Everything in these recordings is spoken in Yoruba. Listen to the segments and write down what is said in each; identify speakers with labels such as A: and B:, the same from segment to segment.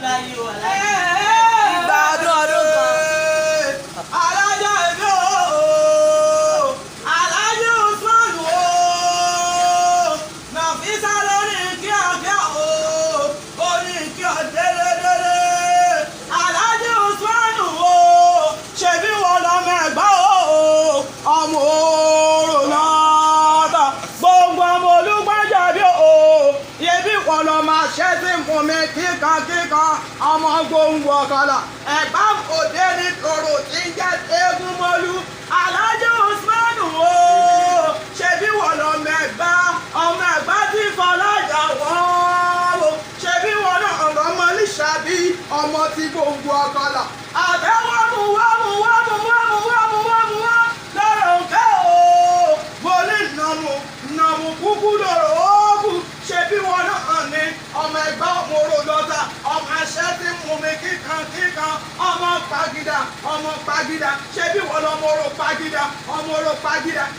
A: láyé wà láyé.
B: Ìgbà ọdún kan.
C: Alájà ìlú Alájì Usman o, Nàfísà lórí kíákíá o, orí kí ọ délédélé. Alájì Usman o, ṣebí wọn lọmọ ẹgbẹ́ o, ọmọ òòrò lọ́tà, gbogbo ọmọ Olúgbàjà bí o, yẹbí wọn lọ máa ṣẹ́ sí fún mi kíkankíkan, ọmọ gbòǹgbò ọ̀kadà, ẹ̀gbá òde ní tòrò tí ń jẹ́ Egunmọ́lú. Alájì Usman o, ṣebí wọn lọmọ ẹgbẹ́, ọmọ ẹgbẹ́ tí Fọlájà wọ́n o, ṣebí wọn náà ọmọ Lísàbí, ọmọ tí gbòǹgbò ọ̀kadà, àbẹ̀wọ̀mù wọ́mù wọ́mù wọ́mù wọ́mù wọ́mù wọ́ lọ́rọ̀ òkè o, mo ní nàmù kúkú lọ́rọ̀ òkú, ṣebí wọn náà ní ọmọ ẹgbẹ́ ọmọ oró lọ́tà, ọmọ aṣẹ́ tí mú mi kíkan, ọmọ pàgídà, ṣebí wọn lọmọ oró pàgídà,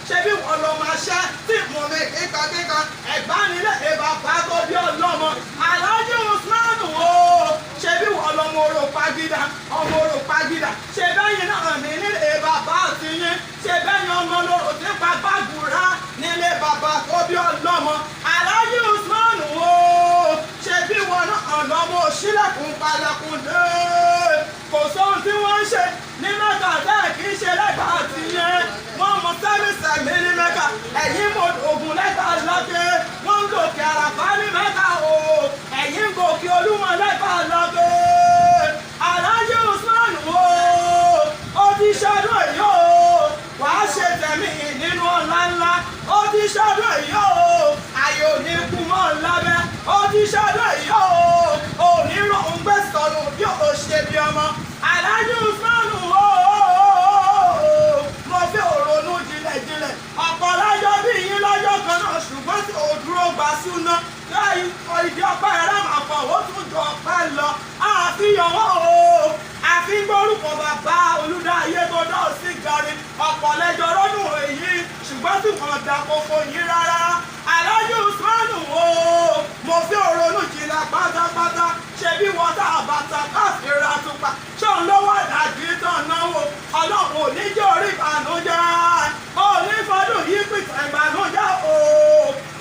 C: ṣebí wọn lọmọ aṣẹ́ tí mú mi kíkan, ẹ̀gbá nílé ìbàbá tó bí ọlọ́mọ. Alájì Usman o, ṣebí wọn lọmọ oró pàgídà, ṣe bẹ́yìn náà ní nílé bàbá àti yín, ṣe bẹ́yìn ọmọ lóró tí bàbá gbùrá nílé bàbá tó bí ọlọ́mọ. Alájì Usman o, ṣebí wọn náà lọ́mọ òṣìlẹ̀kùn palẹ̀kùn dé, kò sóhun tí wọ́n ń ṣe ní Mẹ́kà bẹ́ẹ̀ kì í ṣe lẹ́gbàá àti yẹn, wọ́n mọ sẹ́mísẹ̀ mi ní Mẹ́kà, ẹ̀yìn mo ògùn lẹ́gbàá lọ́kẹ́, wọ́n ń gòkè àràfá ní Mẹ́kà o, ẹ̀yìn gòkè Olúmọ lẹ́gbàá lọ́kẹ́. Alájì Usman o, ó ti ṣọdún èyí o, wàá ṣe tẹ̀mí nínú ọ̀la ńlá, ó ti ṣọdún èyí o, ayé òní kú mọ́ lábẹ́, ó ti ṣọdún èyí o, òní ròhún gbé sọnù bí ó ṣe bí ọmọ. Alájì Usman o, mo fi òrònú jinlẹ̀, ọ̀pọ̀ lájọ́ bí yín lọ́jọ́ kan náà, ṣùgbọ́n tí ò dúró gbà súná, láì ìdí ọpẹ́ rẹ̀ máa fọ̀, ó tún jọ ọpẹ́ lọ, àfihàn wọn o, àfi gbórúkọ bàbá Olúdáyé tó dá sí gari, ọ̀pọ̀ lẹ́jọ́ rọ́dún èyí, ṣùgbọ́n tí wọ́n dà kókó yín rárá. Alájì Usman o, mo fi òrònú jinlẹ̀ pátápátá, ṣebí wọ́n tá àbàtà káfíńra tupa, ṣóun ló wà dàbí tán náwó, ọlọ́run ò ní jẹ́ orí ìbànújẹ́, ò ní fọdún yìí pìtàn ìbànújẹ́ o,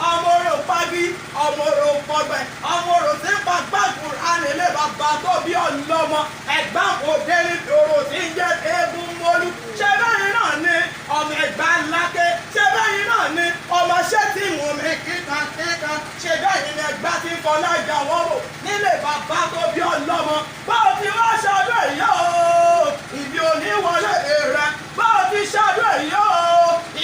C: ọmọ orò pagi, ọmọ orò pọgbẹ, ọmọ orò tí ń pa gbàgbùn àlélẹ́ bàbá tó bí ọlọ́mọ, ẹ̀gbá òde ní tòrò tí ń jẹ́ Egunmọ́lú, ṣé bẹ́yìn náà ni ọmọ ẹ̀gbá ńláké, ṣé bẹ́yìn náà ni ọmọ ṣẹ́ tí mú mi kíkan, ṣé bẹ́yìn ni ẹ̀gbá tí Fọlájà wọ́n rò nílé bàbá tó bí ọlọ́mọ. Bó ti wá ṣọdún èyí o, ìbí òní wọlé rẹ, bó ti ṣọdún èyí o,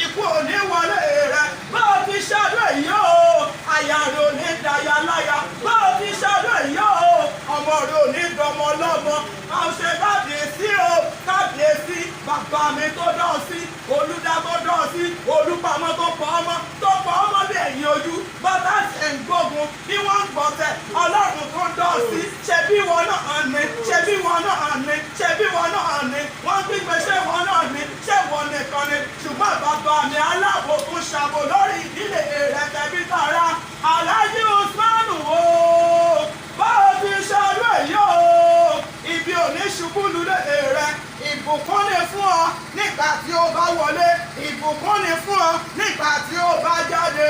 C: ikú òní wọlé rẹ, bó ti ṣọdún èyí o, àyà rẹ òní dàyà láyà, bó ti ṣọdún èyí o, ọmọ rẹ òní dọmọ lọ́mọ. Àwọn ṣe kábíyèsí, bàbá mi tó dán sí, Olúdá tó dán sí, Olúpamọ́ tó pọ̀ ọmọ bí ẹ̀yìn ojú, bàbá ṣe ń gbógun bí wọ́n ń gbọ́tẹ̀, Ọlọ́run tó dán sí, ṣebí wọn náà ní, wọ́n gbígbé ṣé wọn náà ní, ṣé wọn nìkan ni, ṣùgbọ́n bàbá mi aláàbò tún ṣàbò lórí ìdílé rẹ̀ tẹ̀bí tara. Alájì Usman o, bá o ti ṣọdún èyí o, ibi òní ṣubú lulẹ̀ rẹ̀, ìbùkún ni fún ọ nígbà tí ó bá wọlé, ìbùkún ni fún ọ nígbà tí ó bá jáde.